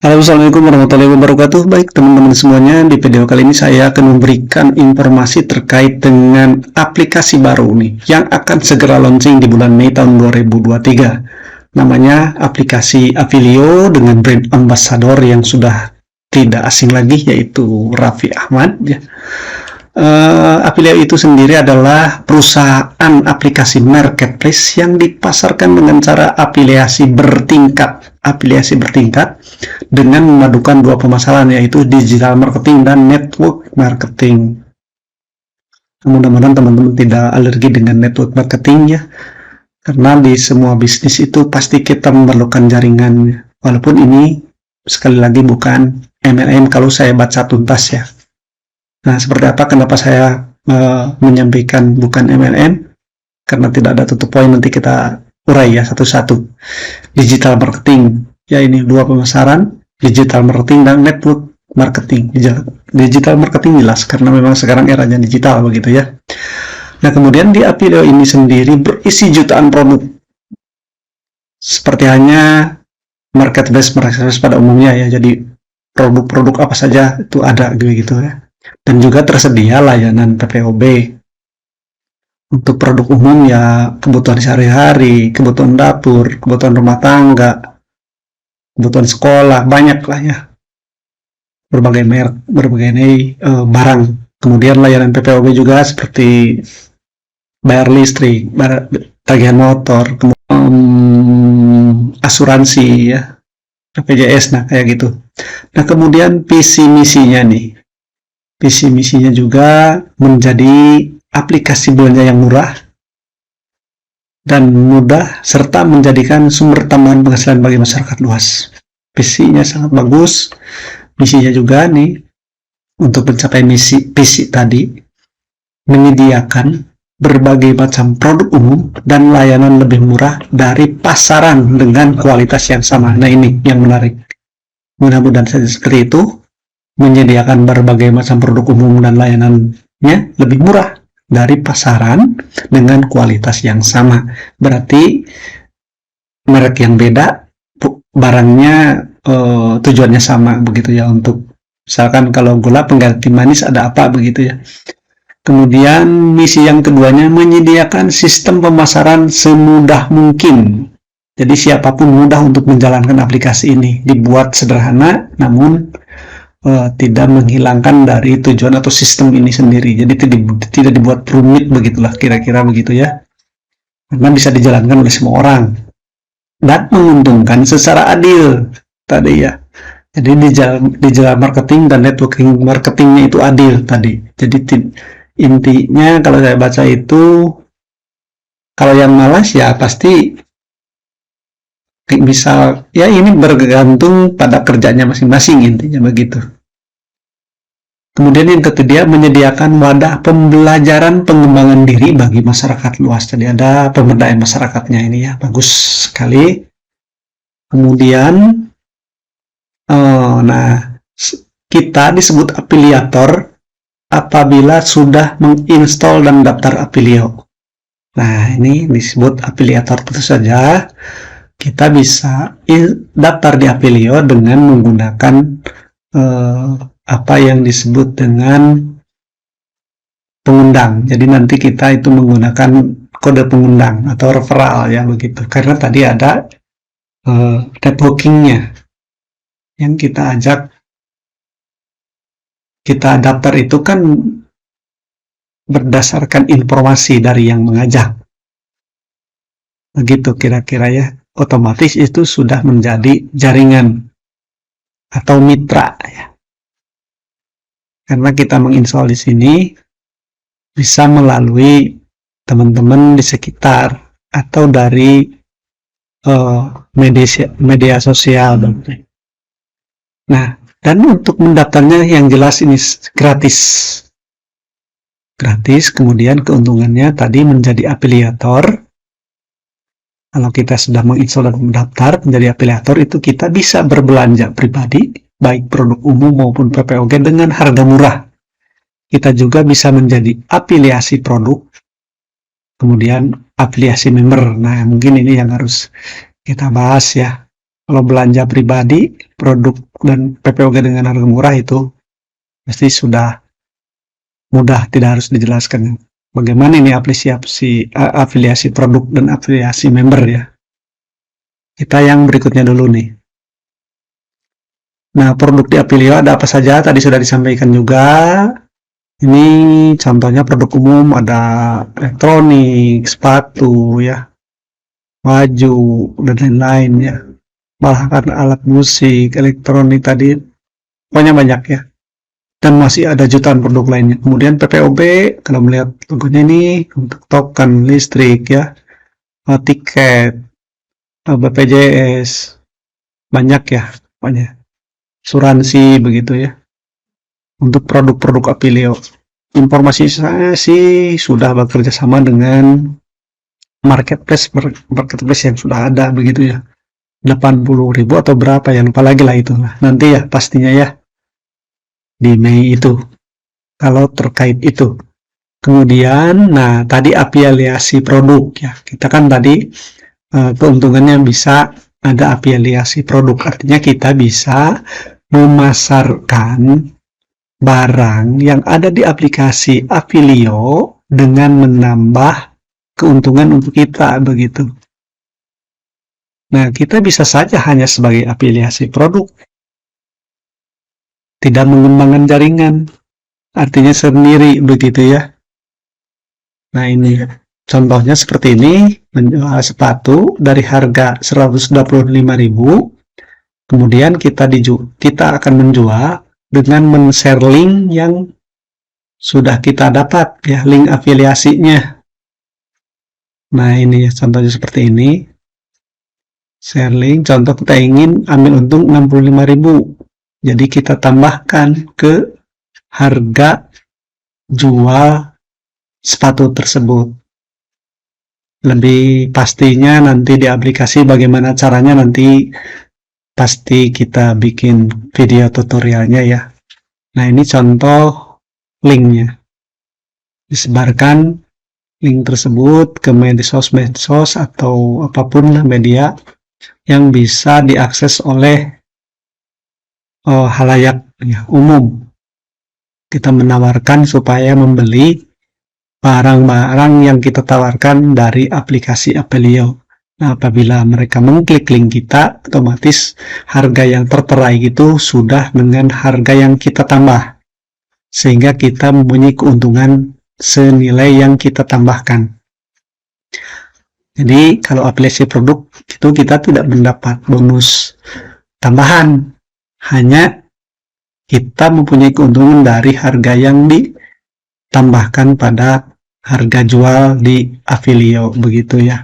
Halo, assalamualaikum warahmatullahi wabarakatuh. Baik teman-teman semuanya, di video kali ini saya akan memberikan informasi terkait dengan aplikasi baru nih yang akan segera launching di bulan Mei tahun 2023. Namanya aplikasi Apilio dengan brand ambassador yang sudah tidak asing lagi, yaitu Raffi Ahmad ya. Apilio itu sendiri adalah perusahaan aplikasi marketplace yang dipasarkan dengan cara afiliasi bertingkat dengan memadukan dua permasalahan, yaitu digital marketing dan network marketing. Mudah-mudahan teman-teman tidak alergi dengan network marketing ya, karena di semua bisnis itu pasti kita memerlukan jaringan, walaupun ini sekali lagi bukan MLM kalau saya baca tuntas ya. Nah, seperti apa kenapa saya menyampaikan bukan MLM? Karena tidak ada tutup poin, nanti kita urai ya satu-satu. Digital marketing, ya ini dua pemasaran, digital marketing dan network marketing. Digital marketing jelas, karena memang sekarang eranya digital begitu ya. Nah, kemudian di Apilio ini sendiri berisi jutaan produk. Seperti hanya marketplace pada umumnya ya, jadi produk-produk apa saja itu ada gitu ya. Dan juga tersedia layanan PPOB untuk produk umum ya, kebutuhan sehari-hari, kebutuhan dapur, kebutuhan rumah tangga, kebutuhan sekolah, banyak lah ya, berbagai merek, berbagai barang. Kemudian layanan PPOB juga seperti bayar listrik, tagihan motor, asuransi ya, BPJS, nah kayak gitu. Nah, kemudian visi misinya nih. Visi misinya juga menjadi aplikasi belanja yang murah dan mudah, serta menjadikan sumber tambahan penghasilan bagi masyarakat luas. Visinya sangat bagus. Misinya juga nih, untuk mencapai visi tadi, menyediakan berbagai macam produk umum dan layanan lebih murah dari pasaran dengan kualitas yang sama. Nah, ini yang menarik. Mudah-mudahan saja seperti itu, menyediakan berbagai macam produk umum dan layanannya lebih murah dari pasaran dengan kualitas yang sama. Berarti merek yang beda, barangnya tujuannya sama begitu ya. Untuk misalkan kalau gula pengganti manis ada apa begitu ya. Kemudian misi yang keduanya, menyediakan sistem pemasaran semudah mungkin. Jadi siapapun mudah untuk menjalankan aplikasi ini. Dibuat sederhana namun tidak menghilangkan dari tujuan atau sistem ini sendiri. Jadi tidak dibuat rumit begitulah, kira-kira begitu ya. Karena bisa dijalankan oleh semua orang dan menguntungkan secara adil tadi ya. Jadi digital marketing dan networking marketingnya itu adil tadi. Jadi intinya kalau saya baca itu, kalau yang malas ya pasti misal ya, ini bergantung pada kerjanya masing-masing, intinya begitu. Kemudian yang ketiga, menyediakan wadah pembelajaran pengembangan diri bagi masyarakat luas. Jadi ada pemberdayaan masyarakatnya ini ya, bagus sekali. Kemudian nah, kita disebut afiliator apabila sudah menginstall dan daftar Apilio. Nah, ini disebut afiliator. Tentu saja kita bisa daftar di Apilio dengan menggunakan apa yang disebut dengan pengundang. Jadi nanti kita itu menggunakan kode pengundang atau referral ya begitu. Karena tadi ada networkingnya yang kita ajak, kita daftar itu kan berdasarkan informasi dari yang mengajak. Begitu kira-kira ya. Otomatis itu sudah menjadi jaringan atau mitra ya. Karena kita menginstall di sini bisa melalui teman-teman di sekitar atau dari media sosial. Nah, dan untuk mendaftarnya yang jelas ini gratis. Gratis, kemudian keuntungannya tadi menjadi afiliator. Kalau kita sudah menginstall dan mendaftar menjadi afiliator, itu kita bisa berbelanja pribadi, baik produk umum maupun PPOG dengan harga murah. Kita juga bisa menjadi afiliasi produk, kemudian afiliasi member. Nah, mungkin ini yang harus kita bahas ya. Kalau belanja pribadi, produk dan PPOG dengan harga murah itu pasti sudah mudah, tidak harus dijelaskan. Bagaimana ini afiliasi produk dan afiliasi member ya. Kita yang berikutnya dulu nih. Nah, produk di Apilio ada apa saja? Tadi sudah disampaikan juga. Ini contohnya produk umum, ada elektronik, sepatu ya, baju dan lain-lain ya. Bahkan alat musik, elektronik tadi, pokoknya banyak ya. Dan masih ada jutaan produk lainnya. Kemudian PPOB, kalau melihat logonya ini untuk token listrik ya, tiket, BPJS, banyak ya, pokoknya asuransi begitu ya. Untuk produk-produk Apilio, informasi saya sih sudah bekerja sama dengan marketplace yang sudah ada begitu ya. 80.000 atau berapa ya, lupa lagi lah itu. Nanti ya pastinya ya di Mei itu kalau terkait itu. Kemudian, nah tadi afiliasi produk ya. Kita kan tadi keuntungannya bisa ada afiliasi produk, artinya kita bisa memasarkan barang yang ada di aplikasi Apilio dengan menambah keuntungan untuk kita begitu. Nah, kita bisa saja hanya sebagai afiliasi produk, tidak mengembangkan jaringan, artinya sendiri begitu ya. Nah, ini contohnya seperti ini, menjual sepatu dari harga 125.000, kemudian kita akan menjual dengan men-share link yang sudah kita dapat ya, link afiliasinya. Nah, ini ya contohnya seperti ini. Share link, contoh kita ingin ambil untung 65.000. Jadi kita tambahkan ke harga jual sepatu tersebut. Lebih pastinya nanti di aplikasi bagaimana caranya nanti pasti kita bikin video tutorialnya ya. Nah, ini contoh linknya. Disebarkan link tersebut ke medsos atau apapun lah media yang bisa diakses oleh halayak ya, umum. Kita menawarkan supaya membeli barang-barang yang kita tawarkan dari aplikasi Apilio. Nah, apabila mereka mengklik link kita, otomatis harga yang tertera itu sudah dengan harga yang kita tambah, sehingga kita mempunyai keuntungan senilai yang kita tambahkan. Jadi kalau afiliasi produk itu kita tidak mendapat bonus tambahan, hanya kita mempunyai keuntungan dari harga yang ditambahkan pada harga jual di Apilio begitu ya.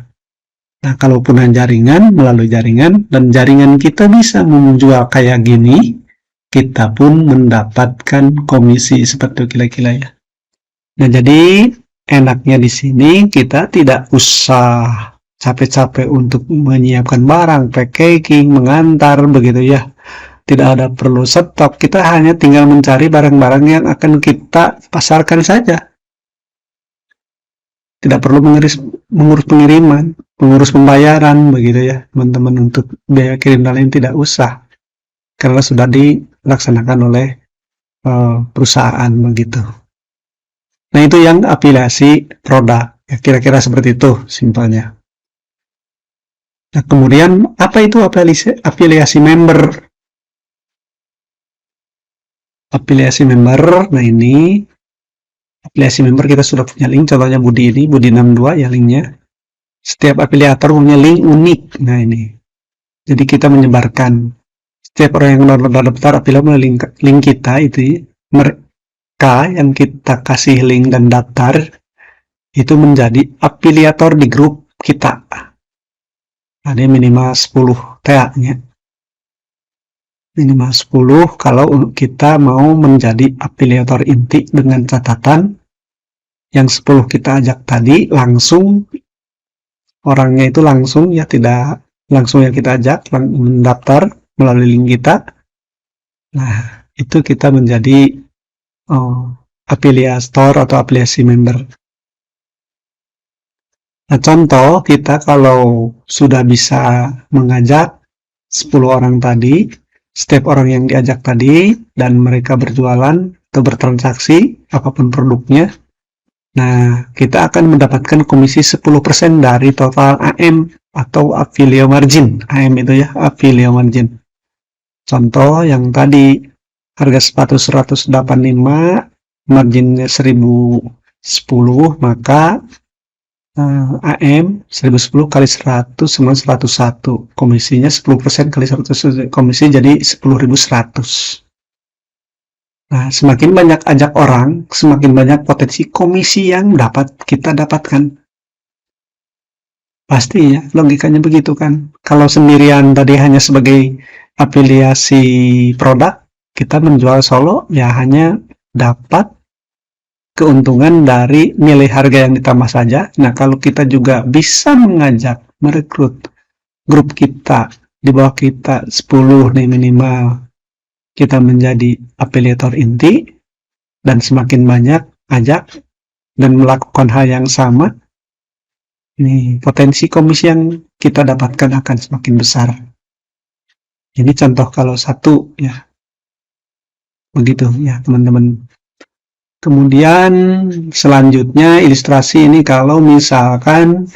Nah, kalau punya jaringan, melalui jaringan, dan jaringan kita bisa menjual kayak gini, kita pun mendapatkan komisi seperti kira-kira ya. Nah, jadi enaknya di sini kita tidak usah capek-capek untuk menyiapkan barang, packaging, mengantar begitu ya. Tidak ada perlu stok, kita hanya tinggal mencari barang-barang yang akan kita pasarkan saja. Tidak perlu mengurus pengiriman, mengurus pembayaran begitu ya, teman-teman. Untuk biaya kirim dan lain tidak usah, karena sudah dilaksanakan oleh perusahaan begitu. Nah, itu yang afiliasi produk ya, kira-kira seperti itu simpelnya. Nah, kemudian apa itu afiliasi member? Afiliasi member, nah ini afiliasi member kita sudah punya link, contohnya Budi 62 ya linknya. Setiap afiliator punya link unik. Nah, ini jadi kita menyebarkan, setiap orang yang daftar Apilio melalui link kita itu, mereka yang kita kasih link dan daftar itu menjadi afiliator di grup kita. Ada minimal 10 TA nya, minimal 10 kalau kita mau menjadi afiliator inti, dengan catatan yang 10 kita ajak tadi langsung, orangnya itu langsung ya, tidak langsung yang kita ajak mendaftar melalui link kita. Nah, itu kita menjadi afiliator atau afiliasi member. Nah, contoh kita kalau sudah bisa mengajak 10 orang tadi, setiap orang yang diajak tadi, dan mereka berjualan atau bertransaksi, apapun produknya, nah, kita akan mendapatkan komisi 10% dari total AM atau affiliate margin. AM itu ya, affiliate margin. Contoh yang tadi, harga sepatu 185, marginnya 1010, maka AM 1010 kali 100 sama 101. Komisinya 10% kali 100, komisi jadi 10.100. Nah, semakin banyak ajak orang, semakin banyak potensi komisi yang dapat kita dapatkan. Pasti ya, logikanya begitu kan. Kalau sendirian tadi hanya sebagai afiliasi produk, kita menjual solo, ya hanya dapat keuntungan dari nilai harga yang ditambah saja. Nah, kalau kita juga bisa mengajak, merekrut grup kita, di bawah kita 10 nih minimal, kita menjadi afiliator inti, dan semakin banyak ajak dan melakukan hal yang sama, nih potensi komisi yang kita dapatkan akan semakin besar. Ini contoh kalau satu ya, begitu ya teman-teman. Kemudian selanjutnya ilustrasi ini kalau misalkan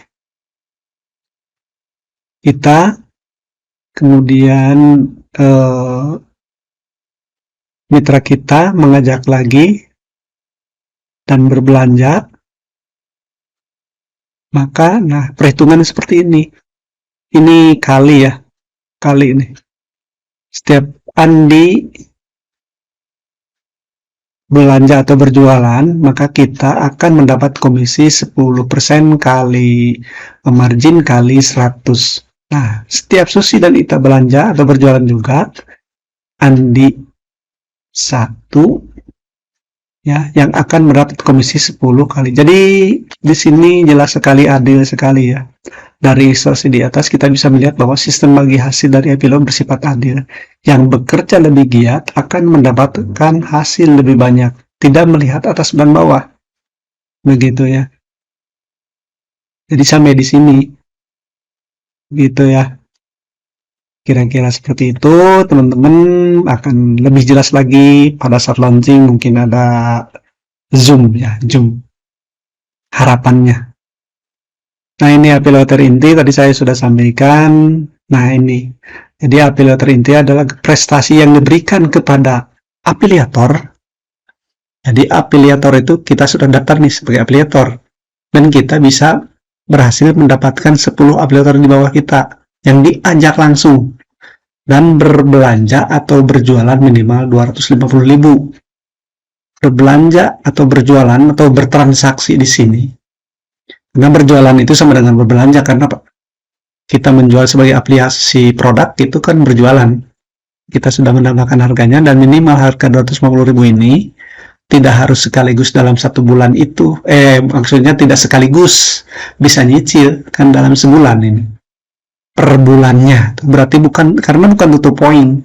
kita kemudian mitra kita mengajak lagi dan berbelanja, maka nah perhitungan seperti ini. Ini kali ya, kali ini. Setiap Andi belanja atau berjualan, maka kita akan mendapat komisi 10% kali margin kali 100. Nah, setiap Susi dan Ita belanja atau berjualan juga, Andi 1 ya yang akan mendapat komisi 10 kali. Jadi di sini jelas sekali, adil sekali ya. Dari ilustrasi di atas kita bisa melihat bahwa sistem bagi hasil dari affiliate bersifat adil. Yang bekerja lebih giat akan mendapatkan hasil lebih banyak, tidak melihat atas dan bawah. Begitu ya. Jadi sampai di sini. Gitu ya. Kira-kira seperti itu, teman-teman akan lebih jelas lagi pada saat launching, mungkin ada Zoom ya, Zoom. Harapannya. Nah, ini afiliator inti tadi saya sudah sampaikan. Nah, ini. Jadi afiliator inti adalah prestasi yang diberikan kepada afiliator. Jadi afiliator itu kita sudah daftar nih sebagai afiliator. Dan kita bisa berhasil mendapatkan 10 afiliator di bawah kita yang diajak langsung dan berbelanja atau berjualan minimal 250.000. Berbelanja atau berjualan atau bertransaksi di sini. Karena berjualan itu sama dengan berbelanja, karena kita menjual sebagai aplikasi produk itu kan berjualan. Kita sudah menambahkan harganya dan minimal harga 250.000 ini tidak harus sekaligus dalam 1 bulan itu. Maksudnya tidak sekaligus, bisa nyicil kan dalam sebulan ini. Per bulannya, berarti bukan, karena bukan tutup poin.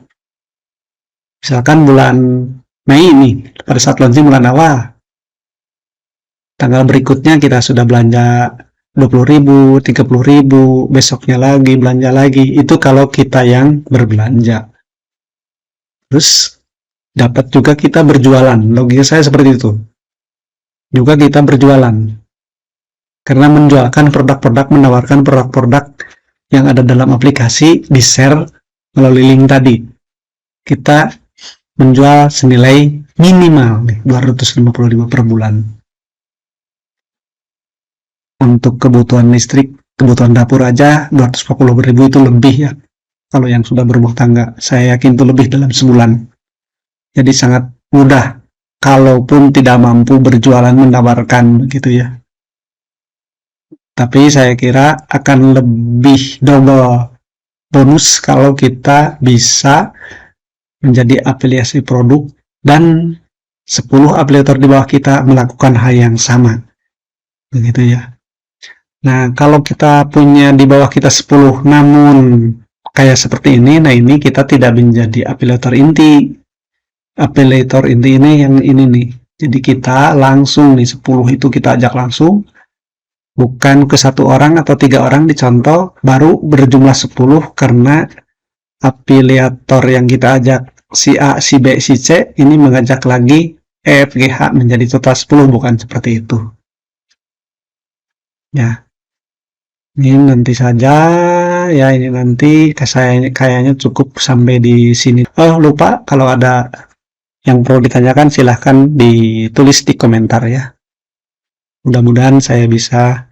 Misalkan bulan Mei ini, pada saat launching bulan awal, tanggal berikutnya kita sudah belanja 20.000, 30.000, besoknya lagi belanja lagi, itu kalau kita yang berbelanja. Terus dapat juga kita berjualan, logika saya seperti itu. Juga kita berjualan, karena menjualkan produk-produk, menawarkan produk-produk yang ada dalam aplikasi, di-share melalui link tadi. Kita menjual senilai minimal 250.000 per bulan. Untuk kebutuhan listrik, kebutuhan dapur aja 240.000 itu lebih ya. Kalau yang sudah berumah tangga, saya yakin itu lebih dalam sebulan. Jadi sangat mudah, kalaupun tidak mampu berjualan menawarkan begitu ya. Tapi saya kira akan lebih double bonus kalau kita bisa menjadi afiliasi produk dan 10 afiliator di bawah kita melakukan hal yang sama. Begitu ya. Nah, kalau kita punya di bawah kita 10 namun kayak seperti ini, nah ini kita tidak menjadi afiliator inti. Afiliator inti ini yang ini nih. Jadi kita langsung nih 10 itu kita ajak langsung. Bukan ke 1 orang atau 3 orang dicontoh, baru berjumlah 10 karena afiliator yang kita ajak si A, si B, si C ini mengajak lagi E, F, G, H menjadi total 10, bukan seperti itu. Ya, ini nanti saja ya, ini nanti kayaknya cukup sampai di sini. Oh, lupa, kalau ada yang perlu ditanyakan silahkan ditulis di komentar ya. Mudah-mudahan saya bisa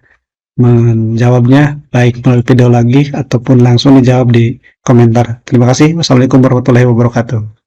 menjawabnya baik melalui video lagi ataupun langsung dijawab di komentar. Terima kasih. Wassalamualaikum warahmatullahi wabarakatuh.